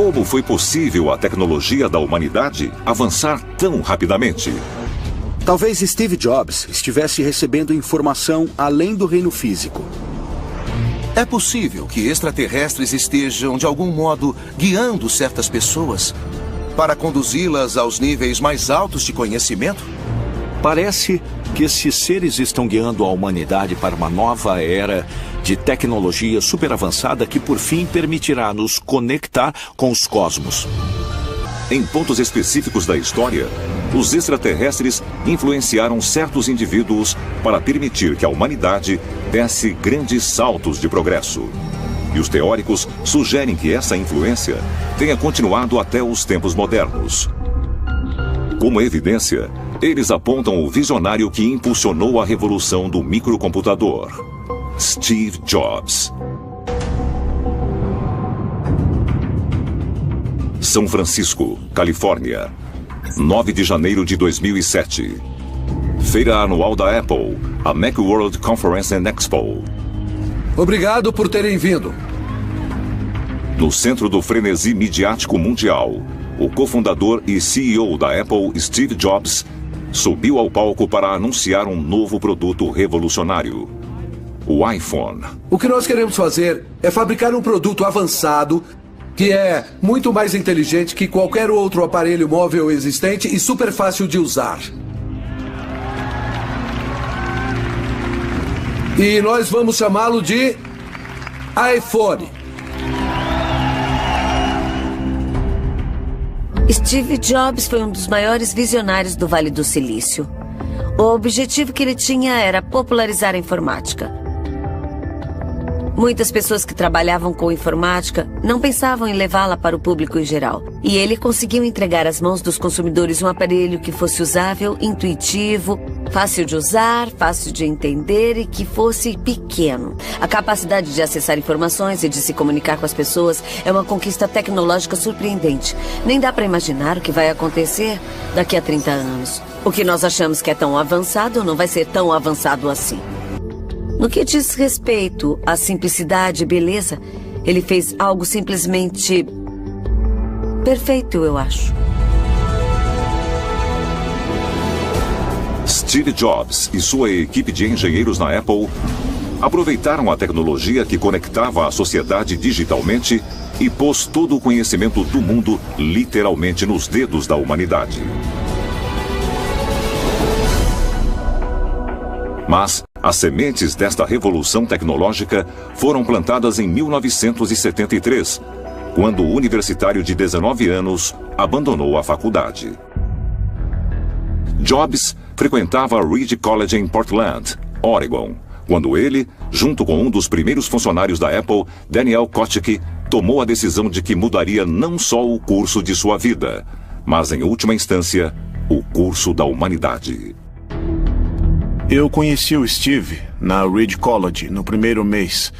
Como foi possível a tecnologia da humanidade avançar tão rapidamente? Talvez Steve Jobs estivesse recebendo informação além do reino físico. É possível que extraterrestres estejam, de algum modo, guiando certas pessoas para conduzi-las aos níveis mais altos de conhecimento? Parece que esses seres estão guiando a humanidade para uma nova era de tecnologia super avançada que, por fim, permitirá nos conectar com os cosmos. Em pontos específicos da história, os extraterrestres influenciaram certos indivíduos para permitir que a humanidade desse grandes saltos de progresso. E os teóricos sugerem que essa influência tenha continuado até os tempos modernos. Como evidência, eles apontam o visionário que impulsionou a revolução do microcomputador, Steve Jobs. São Francisco, Califórnia, 9 de janeiro de 2007. Feira anual da Apple, a Macworld Conference and Expo. Obrigado por terem vindo. No centro do frenesi midiático mundial, o cofundador e CEO da Apple, Steve Jobs, subiu ao palco para anunciar um novo produto revolucionário, o iPhone. O que nós queremos fazer é fabricar um produto avançado que é muito mais inteligente que qualquer outro aparelho móvel existente e super fácil de usar. E nós vamos chamá-lo de iPhone. Steve Jobs foi um dos maiores visionários do Vale do Silício. O objetivo que ele tinha era popularizar a informática. Muitas pessoas que trabalhavam com informática não pensavam em levá-la para o público em geral. E ele conseguiu entregar às mãos dos consumidores um aparelho que fosse usável, intuitivo, fácil de usar, fácil de entender e que fosse pequeno. A capacidade de acessar informações e de se comunicar com as pessoas é uma conquista tecnológica surpreendente. Nem dá para imaginar o que vai acontecer daqui a 30 anos. O que nós achamos que é tão avançado não vai ser tão avançado assim. No que diz respeito à simplicidade e beleza, ele fez algo simplesmente perfeito, eu acho. Steve Jobs e sua equipe de engenheiros na Apple aproveitaram a tecnologia que conectava a sociedade digitalmente e pôs todo o conhecimento do mundo literalmente nos dedos da humanidade. Mas as sementes desta revolução tecnológica foram plantadas em 1973, quando o universitário de 19 anos abandonou a faculdade. Jobs frequentava a Reed College em Portland, Oregon, quando ele, junto com um dos primeiros funcionários da Apple, Daniel Kottke, tomou a decisão de que mudaria não só o curso de sua vida, mas, em última instância, o curso da humanidade. Eu conheci o Steve na Reed College no primeiro mês,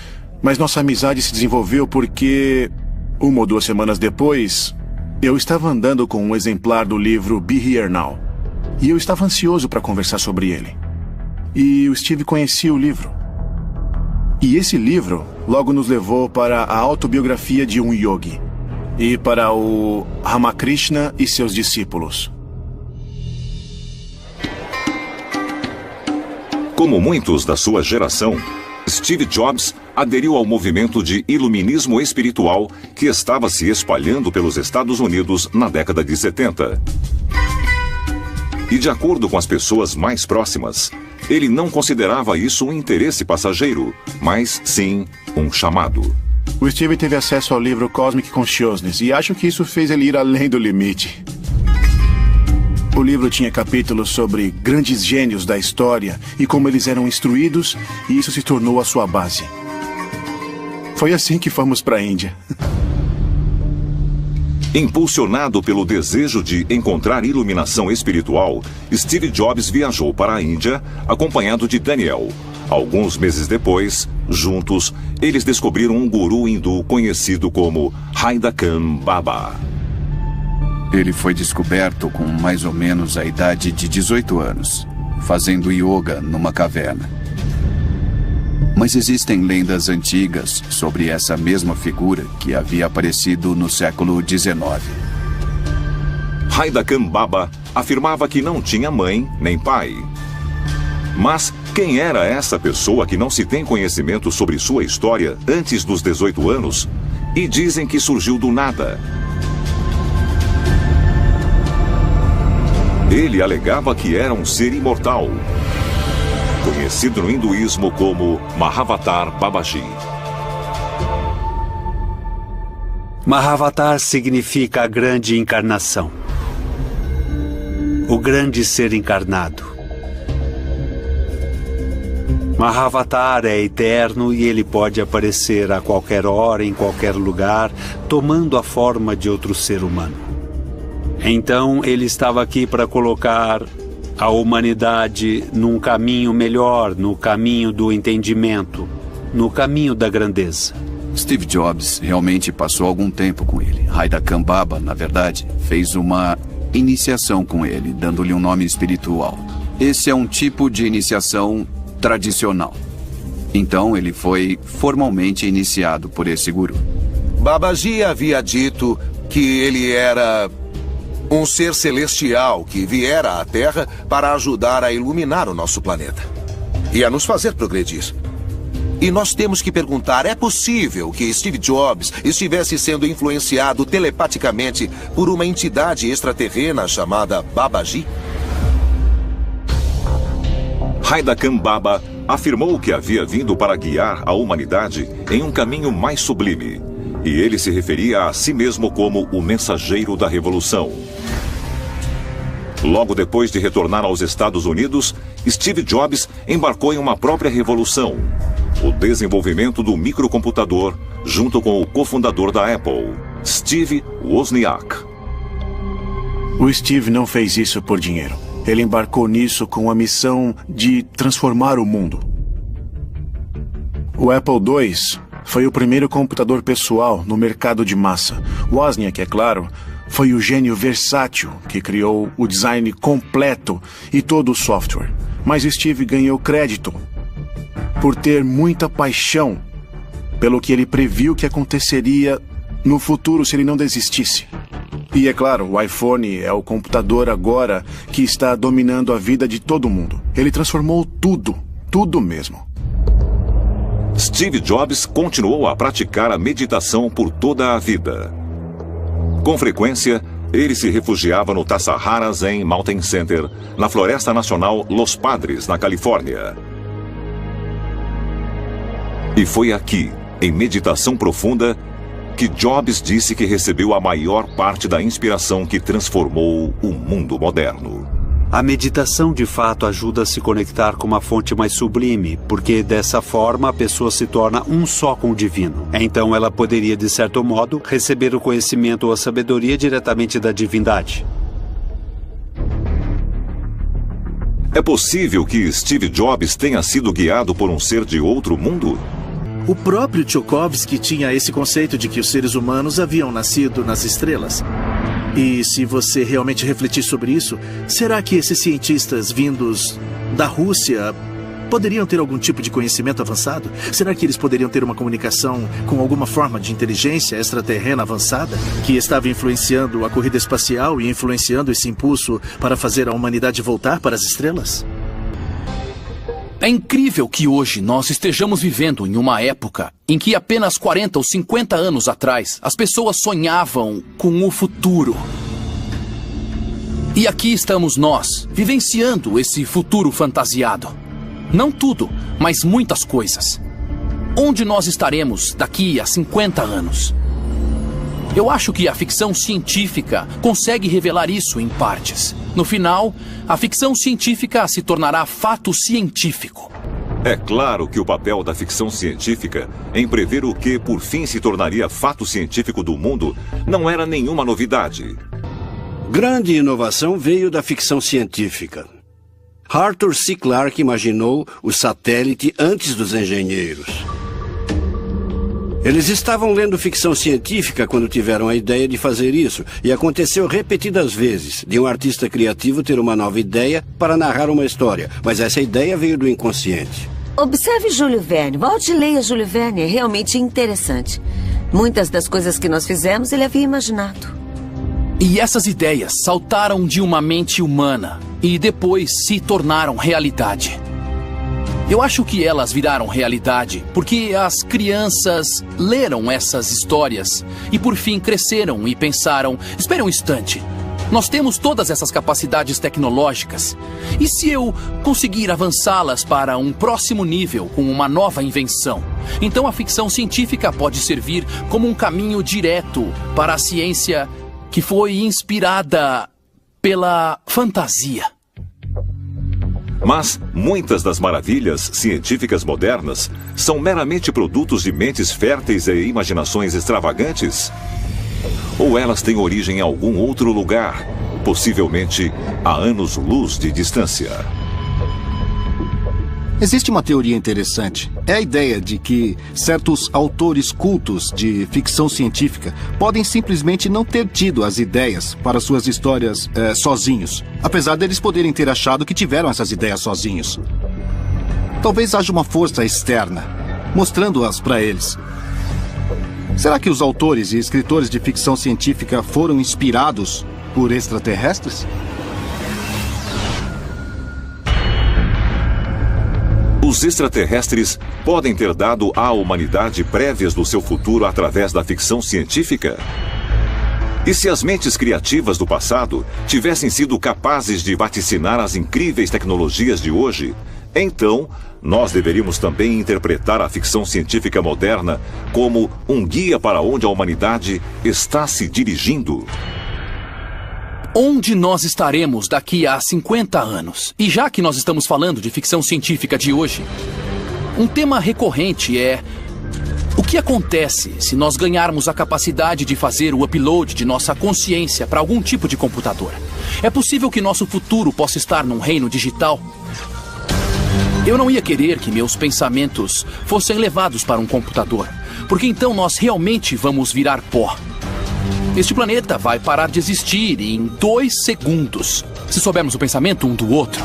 mas nossa amizade se desenvolveu porque, 1 ou 2 semanas depois, eu estava andando com um exemplar do livro Be Here Now, e eu estava ansioso para conversar sobre ele. E o Steve conhecia o livro. E esse livro logo nos levou para a autobiografia de um yogi e para o Ramakrishna e seus discípulos. Como muitos da sua geração, Steve Jobs aderiu ao movimento de iluminismo espiritual que estava se espalhando pelos Estados Unidos na década de 70. E de acordo com as pessoas mais próximas, ele não considerava isso um interesse passageiro, mas sim um chamado. O Steve teve acesso ao livro Cosmic Consciousness e acho que isso fez ele ir além do limite. O livro tinha capítulos sobre grandes gênios da história e como eles eram instruídos, e isso se tornou a sua base. Foi assim que fomos para a Índia. Impulsionado pelo desejo de encontrar iluminação espiritual, Steve Jobs viajou para a Índia, acompanhado de Daniel. Alguns meses depois, juntos, eles descobriram um guru hindu conhecido como Haidakam Baba. Ele foi descoberto com mais ou menos a idade de 18 anos, fazendo yoga numa caverna. Mas existem lendas antigas sobre essa mesma figura que havia aparecido no século XIX. Haida-Khan Baba afirmava que não tinha mãe nem pai. Mas quem era essa pessoa que não se tem conhecimento sobre sua história antes dos 18 anos e dizem que surgiu do nada? Ele alegava que era um ser imortal, conhecido no hinduísmo como Mahavatar Babaji. Mahavatar significa a grande encarnação. O grande ser encarnado. Mahavatar é eterno e ele pode aparecer a qualquer hora, em qualquer lugar, tomando a forma de outro ser humano. Então, ele estava aqui para colocar a humanidade num caminho melhor, no caminho do entendimento, no caminho da grandeza. Steve Jobs realmente passou algum tempo com ele. Haida-Khan Baba, na verdade, fez uma iniciação com ele, dando-lhe um nome espiritual. Esse é um tipo de iniciação tradicional. Então ele foi formalmente iniciado por esse guru. Babaji havia dito que ele era um ser celestial que viera à Terra para ajudar a iluminar o nosso planeta e a nos fazer progredir. E nós temos que perguntar, é possível que Steve Jobs estivesse sendo influenciado telepaticamente por uma entidade extraterrena chamada Babaji? Haida-Khan Baba afirmou que havia vindo para guiar a humanidade em um caminho mais sublime, e ele se referia a si mesmo como o mensageiro da revolução. Logo depois de retornar aos Estados Unidos, Steve Jobs embarcou em uma própria revolução, o desenvolvimento do microcomputador, junto com o cofundador da Apple, Steve Wozniak. O Steve não fez isso por dinheiro. Ele embarcou nisso com a missão de transformar o mundo. O Apple II foi o primeiro computador pessoal no mercado de massa. Wozniak, é claro, foi o gênio versátil que criou o design completo e todo o software. Mas Steve ganhou crédito por ter muita paixão pelo que ele previu que aconteceria no futuro se ele não desistisse. E é claro, o iPhone é o computador agora que está dominando a vida de todo mundo. Ele transformou tudo, tudo mesmo. Steve Jobs continuou a praticar a meditação por toda a vida. Com frequência, ele se refugiava no Tassajara Zen Mountain Center, na Floresta Nacional Los Padres, na Califórnia. E foi aqui, em meditação profunda, que Jobs disse que recebeu a maior parte da inspiração que transformou o mundo moderno. A meditação, de fato, ajuda a se conectar com uma fonte mais sublime, porque dessa forma a pessoa se torna um só com o divino. Então ela poderia, de certo modo, receber o conhecimento ou a sabedoria diretamente da divindade. É possível que Steve Jobs tenha sido guiado por um ser de outro mundo? O próprio Tchaikovsky tinha esse conceito de que os seres humanos haviam nascido nas estrelas. E se você realmente refletir sobre isso, será que esses cientistas vindos da Rússia poderiam ter algum tipo de conhecimento avançado? Será que eles poderiam ter uma comunicação com alguma forma de inteligência extraterrena avançada que estava influenciando a corrida espacial e influenciando esse impulso para fazer a humanidade voltar para as estrelas? É incrível que hoje nós estejamos vivendo em uma época em que apenas 40 ou 50 anos atrás as pessoas sonhavam com o futuro. E aqui estamos nós, vivenciando esse futuro fantasiado. Não tudo, mas muitas coisas. Onde nós estaremos daqui a 50 anos? Eu acho que a ficção científica consegue revelar isso em partes. No final, a ficção científica se tornará fato científico. É claro que o papel da ficção científica em prever o que, por fim, se tornaria fato científico do mundo não era nenhuma novidade. Grande inovação veio da ficção científica. Arthur C. Clarke imaginou o satélite antes dos engenheiros. Eles estavam lendo ficção científica quando tiveram a ideia de fazer isso, e aconteceu repetidas vezes de um artista criativo ter uma nova ideia para narrar uma história, mas essa ideia veio do inconsciente. Observe Júlio Verne. Volte e leia Júlio Verne. É realmente interessante. Muitas das coisas que nós fizemos, ele havia imaginado. E essas ideias saltaram de uma mente humana e depois se tornaram realidade. Eu acho que elas viraram realidade porque as crianças leram essas histórias e por fim cresceram e pensaram, espere um instante, nós temos todas essas capacidades tecnológicas e se eu conseguir avançá-las para um próximo nível com uma nova invenção, então a ficção científica pode servir como um caminho direto para a ciência que foi inspirada pela fantasia. Mas muitas das maravilhas científicas modernas são meramente produtos de mentes férteis e imaginações extravagantes? Ou elas têm origem em algum outro lugar, possivelmente a anos-luz de distância? Existe uma teoria interessante. É a ideia de que certos autores cultos de ficção científica podem simplesmente não ter tido as ideias para suas histórias sozinhos, apesar deles poderem ter achado que tiveram essas ideias sozinhos. Talvez haja uma força externa, mostrando-as para eles. Será que os autores e escritores de ficção científica foram inspirados por extraterrestres? Os extraterrestres podem ter dado à humanidade prévias do seu futuro através da ficção científica? E se as mentes criativas do passado tivessem sido capazes de vaticinar as incríveis tecnologias de hoje, então nós deveríamos também interpretar a ficção científica moderna como um guia para onde a humanidade está se dirigindo. Onde nós estaremos daqui a 50 anos? E já que nós estamos falando de ficção científica de hoje, um tema recorrente é o que acontece se nós ganharmos a capacidade de fazer o upload de nossa consciência para algum tipo de computador? É possível que nosso futuro possa estar num reino digital? Eu não ia querer que meus pensamentos fossem levados para um computador, porque então nós realmente vamos virar pó. Este planeta vai parar de existir em 2 segundos, se soubermos o pensamento um do outro.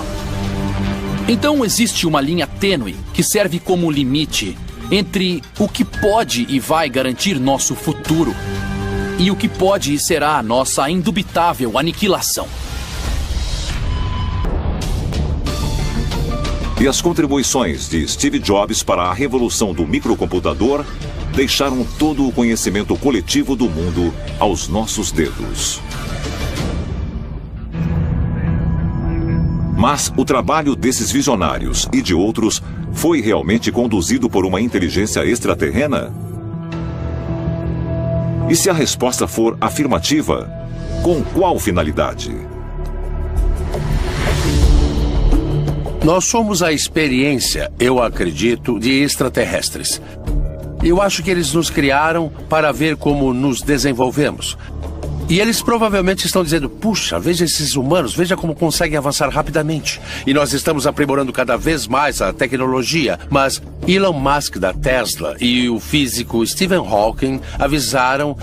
Então existe uma linha tênue que serve como limite entre o que pode e vai garantir nosso futuro e o que pode e será a nossa indubitável aniquilação. E as contribuições de Steve Jobs para a revolução do microcomputador deixaram todo o conhecimento coletivo do mundo aos nossos dedos. Mas o trabalho desses visionários e de outros foi realmente conduzido por uma inteligência extraterrena? E se a resposta for afirmativa, com qual finalidade? Nós somos a experiência, eu acredito, de extraterrestres. Eu acho que eles nos criaram para ver como nos desenvolvemos. E eles provavelmente estão dizendo, puxa, veja esses humanos, veja como conseguem avançar rapidamente. E nós estamos aprimorando cada vez mais a tecnologia. Mas Elon Musk da Tesla e o físico Stephen Hawking avisaram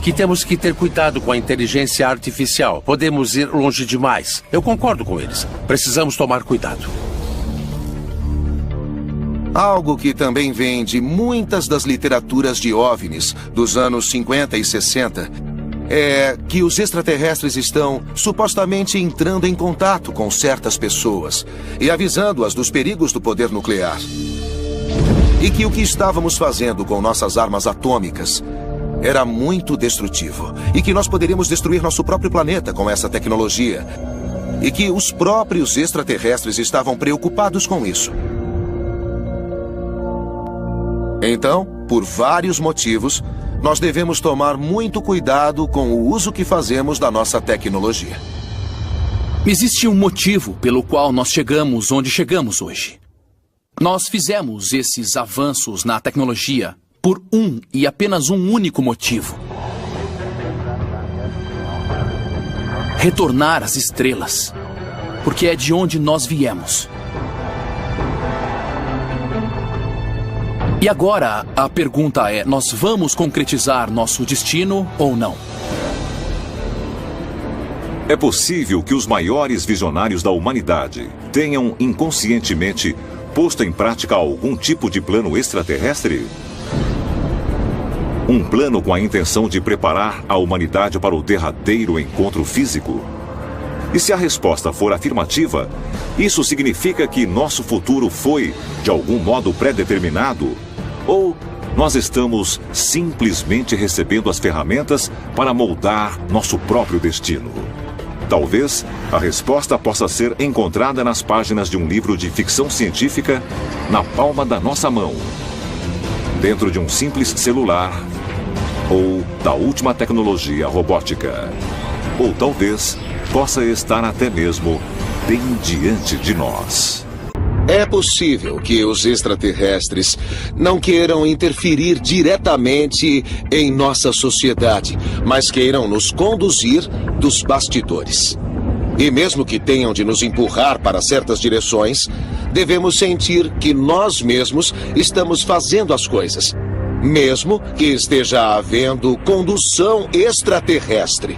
que temos que ter cuidado com a inteligência artificial. Podemos ir longe demais. Eu concordo com eles. Precisamos tomar cuidado. Algo que também vem de muitas das literaturas de OVNIs dos anos 50 e 60 é que os extraterrestres estão supostamente entrando em contato com certas pessoas e avisando-as dos perigos do poder nuclear. E que o que estávamos fazendo com nossas armas atômicas era muito destrutivo e que nós poderíamos destruir nosso próprio planeta com essa tecnologia e que os próprios extraterrestres estavam preocupados com isso. Então, por vários motivos, nós devemos tomar muito cuidado com o uso que fazemos da nossa tecnologia. Existe um motivo pelo qual nós chegamos onde chegamos hoje. Nós fizemos esses avanços na tecnologia por um e apenas um único motivo: retornar às estrelas, porque é de onde nós viemos. E agora, a pergunta é, nós vamos concretizar nosso destino ou não? É possível que os maiores visionários da humanidade tenham inconscientemente posto em prática algum tipo de plano extraterrestre? Um plano com a intenção de preparar a humanidade para o derradeiro encontro físico? E se a resposta for afirmativa, isso significa que nosso futuro foi, de algum modo, pré-determinado? Ou nós estamos simplesmente recebendo as ferramentas para moldar nosso próprio destino? Talvez a resposta possa ser encontrada nas páginas de um livro de ficção científica na palma da nossa mão, dentro de um simples celular, ou da última tecnologia robótica. Ou talvez possa estar até mesmo bem diante de nós. É possível que os extraterrestres não queiram interferir diretamente em nossa sociedade, mas queiram nos conduzir dos bastidores. E mesmo que tenham de nos empurrar para certas direções, devemos sentir que nós mesmos estamos fazendo as coisas, mesmo que esteja havendo condução extraterrestre.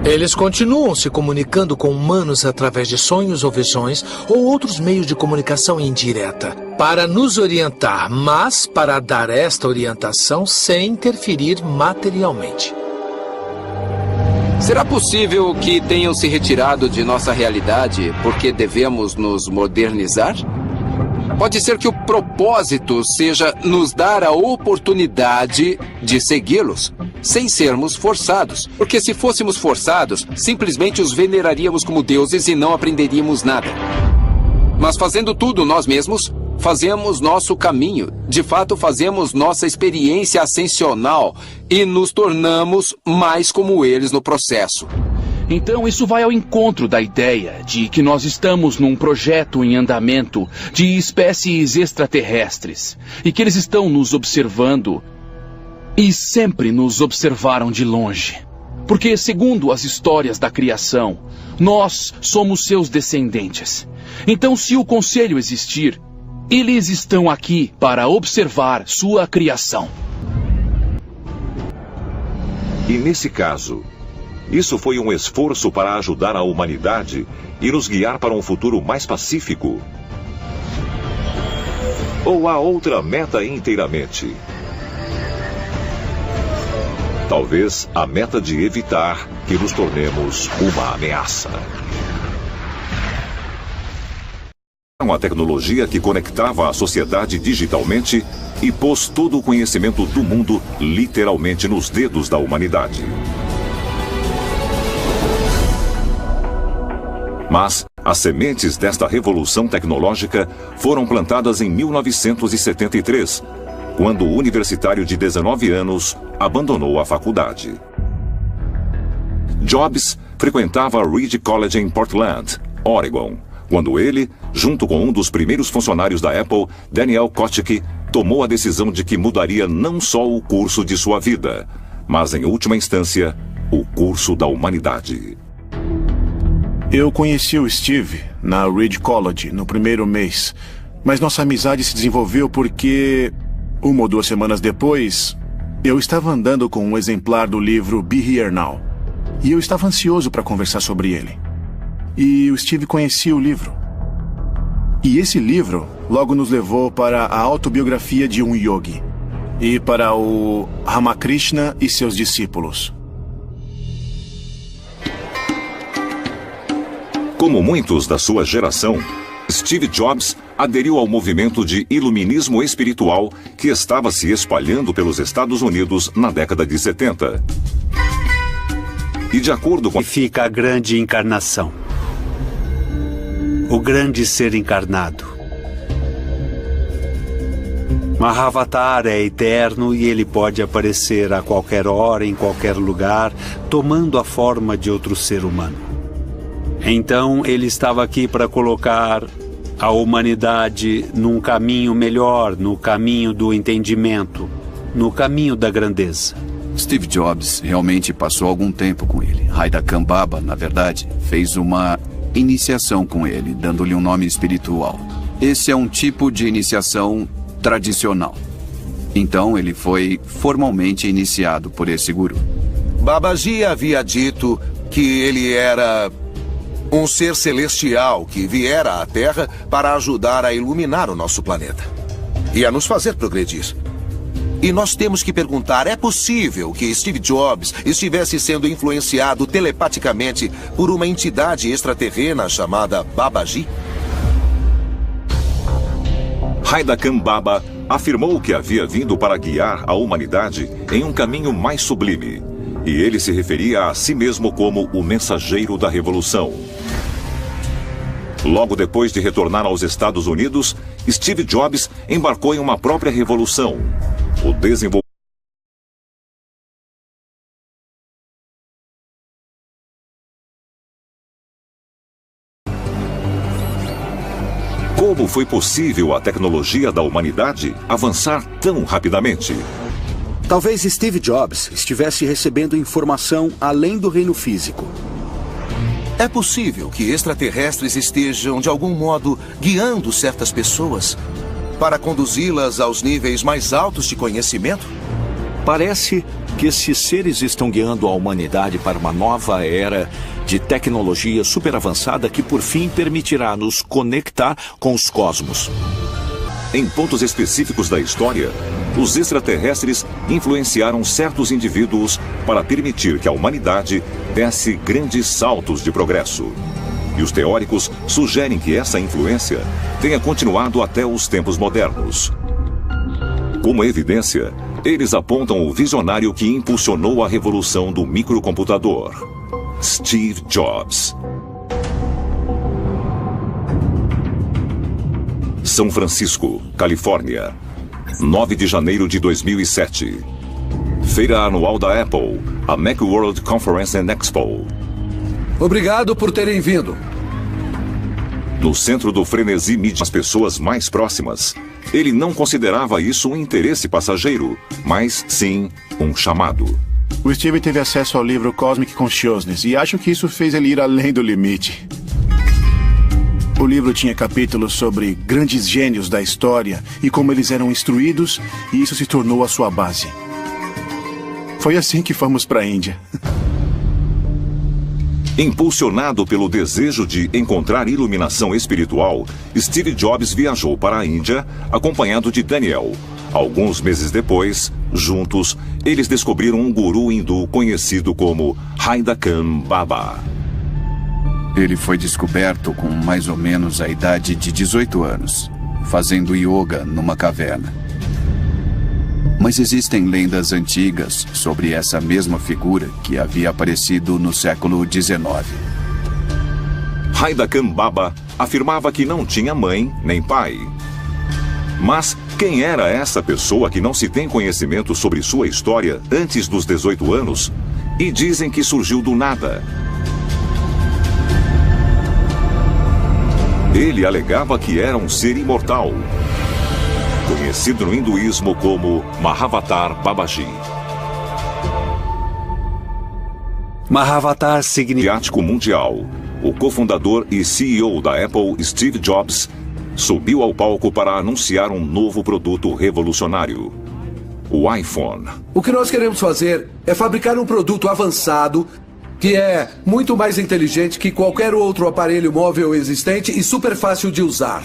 Eles continuam se comunicando com humanos através de sonhos ou visões ou outros meios de comunicação indireta, para nos orientar, mas para dar esta orientação sem interferir materialmente. Será possível que tenham se retirado de nossa realidade porque devemos nos modernizar? Pode ser que o propósito seja nos dar a oportunidade de segui-los, sem sermos forçados. Porque se fôssemos forçados, simplesmente os veneraríamos como deuses e não aprenderíamos nada. Mas fazendo tudo nós mesmos, fazemos nosso caminho. De fato, fazemos nossa experiência ascensional e nos tornamos mais como eles no processo. Então, isso vai ao encontro da ideia de que nós estamos num projeto em andamento de espécies extraterrestres e que eles estão nos observando e sempre nos observaram de longe. Porque, segundo as histórias da criação, nós somos seus descendentes. Então, se o conselho existir, eles estão aqui para observar sua criação. E nesse caso, isso foi um esforço para ajudar a humanidade e nos guiar para um futuro mais pacífico? Ou há outra meta inteiramente? Talvez a meta de evitar que nos tornemos uma ameaça. Uma tecnologia que conectava a sociedade digitalmente e pôs todo o conhecimento do mundo literalmente nos dedos da humanidade. Mas as sementes desta revolução tecnológica foram plantadas em 1973, quando o universitário de 19 anos abandonou a faculdade. Jobs frequentava a Reed College em Portland, Oregon, quando ele, junto com um dos primeiros funcionários da Apple, Daniel Kottke, tomou a decisão de que mudaria não só o curso de sua vida, mas, em última instância, o curso da humanidade. Eu conheci o Steve na Reed College no primeiro mês, mas nossa amizade se desenvolveu porque, 1 ou 2 semanas depois, eu estava andando com um exemplar do livro Be Here Now, e eu estava ansioso para conversar sobre ele. E o Steve conhecia o livro. E esse livro logo nos levou para a autobiografia de um yogi, e para o Ramakrishna e seus discípulos. Como muitos da sua geração, Steve Jobs aderiu ao movimento de iluminismo espiritual que estava se espalhando pelos Estados Unidos na década de 70. E de acordo com... Fica a grande encarnação. O grande ser encarnado. Mahavatar é eterno e ele pode aparecer a qualquer hora, em qualquer lugar, tomando a forma de outro ser humano. Então, ele estava aqui para colocar a humanidade num caminho melhor, no caminho do entendimento, no caminho da grandeza. Steve Jobs realmente passou algum tempo com ele. Raida Kambaba, na verdade, fez uma iniciação com ele, dando-lhe um nome espiritual. Esse é um tipo de iniciação tradicional. Então, ele foi formalmente iniciado por esse guru. Babaji havia dito que ele era um ser celestial que viera à Terra para ajudar a iluminar o nosso planeta e a nos fazer progredir. E nós temos que perguntar, é possível que Steve Jobs estivesse sendo influenciado telepaticamente por uma entidade extraterrena chamada Babaji? Haida Baba afirmou que havia vindo para guiar a humanidade em um caminho mais sublime. E ele se referia a si mesmo como o mensageiro da revolução. Logo depois de retornar aos Estados Unidos, Steve Jobs embarcou em uma própria revolução. O desenvolvimento Como foi possível a tecnologia da humanidade avançar tão rapidamente? Talvez Steve Jobs estivesse recebendo informação além do reino físico. É possível que extraterrestres estejam, de algum modo, guiando certas pessoas para conduzi-las aos níveis mais altos de conhecimento? Parece que esses seres estão guiando a humanidade para uma nova era de tecnologia superavançada que, por fim, permitirá nos conectar com os cosmos. Em pontos específicos da história, os extraterrestres influenciaram certos indivíduos para permitir que a humanidade desse grandes saltos de progresso. E os teóricos sugerem que essa influência tenha continuado até os tempos modernos. Como evidência, eles apontam o visionário que impulsionou a revolução do microcomputador, Steve Jobs. São Francisco, Califórnia, 9 de janeiro de 2007. Feira anual da Apple, a Macworld Conference and Expo. Obrigado por terem vindo. No centro do frenesi mídia, as pessoas mais próximas, ele não considerava isso um interesse passageiro, mas sim um chamado. O Steve teve acesso ao livro Cosmic Consciousness e acho que isso fez ele ir além do limite. O livro tinha capítulos sobre grandes gênios da história e como eles eram instruídos, e isso se tornou a sua base. Foi assim que fomos para a Índia. Impulsionado pelo desejo de encontrar iluminação espiritual, Steve Jobs viajou para a Índia, acompanhado de Daniel. Alguns meses depois, juntos, eles descobriram um guru hindu conhecido como Haida Baba. Ele foi descoberto com mais ou menos a idade de 18 anos, fazendo yoga numa caverna. Mas existem lendas antigas sobre essa mesma figura que havia aparecido no século XIX. Haida Baba afirmava que não tinha mãe nem pai. Mas quem era essa pessoa que não se tem conhecimento sobre sua história antes dos 18 anos? E dizem que surgiu do nada. Ele alegava que era um ser imortal, conhecido no hinduísmo como Mahavatar Babaji. Mahavatar significa mundial. O cofundador e CEO da Apple, Steve Jobs, subiu ao palco para anunciar um novo produto revolucionário: o iPhone. O que nós queremos fazer é fabricar um produto avançado que é muito mais inteligente que qualquer outro aparelho móvel existente e super fácil de usar.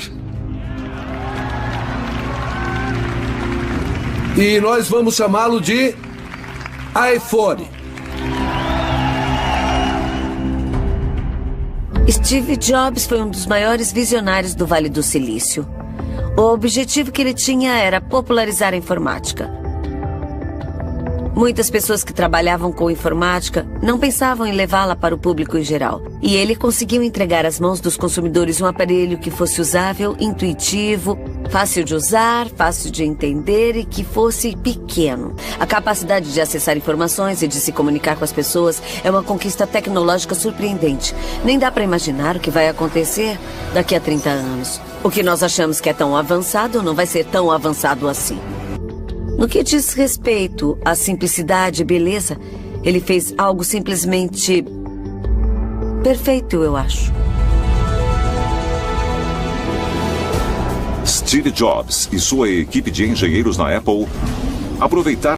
E nós vamos chamá-lo de iPhone. Steve Jobs foi um dos maiores visionários do Vale do Silício. O objetivo que ele tinha era popularizar a informática. Muitas pessoas que trabalhavam com informática não pensavam em levá-la para o público em geral. E ele conseguiu entregar às mãos dos consumidores um aparelho que fosse usável, intuitivo, fácil de usar, fácil de entender e que fosse pequeno. A capacidade de acessar informações e de se comunicar com as pessoas é uma conquista tecnológica surpreendente. Nem dá para imaginar o que vai acontecer daqui a 30 anos. O que nós achamos que é tão avançado não vai ser tão avançado assim. No que diz respeito à simplicidade e beleza, ele fez algo simplesmente perfeito, eu acho. Steve Jobs e sua equipe de engenheiros na Apple aproveitaram